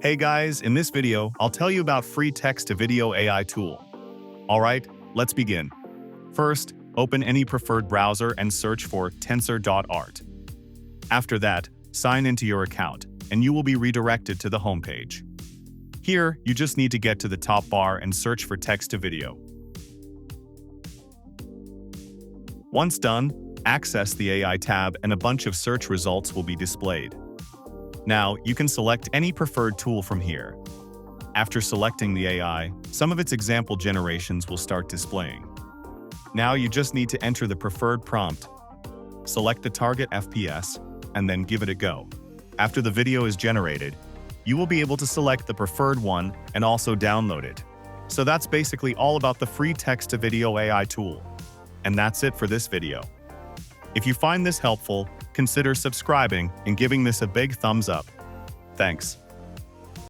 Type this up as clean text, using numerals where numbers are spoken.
Hey guys, in this video, I'll tell you about free text-to-video AI tool. Alright, let's begin. First, open any preferred browser and search for tensor.art. After that, sign into your account, and you will be redirected to the homepage. Here, you just need to get to the top bar and search for text-to-video. Once done, access the AI tab and a bunch of search results will be displayed. Now, you can select any preferred tool from here. After selecting the AI, some of its example generations will start displaying. Now you just need to enter the preferred prompt, select the target FPS, and then give it a go. After the video is generated, you will be able to select the preferred one and also download it. So that's basically all about the free text-to-video AI tool. And that's it for this video. If you find this helpful, consider subscribing and giving this a big thumbs up. Thanks.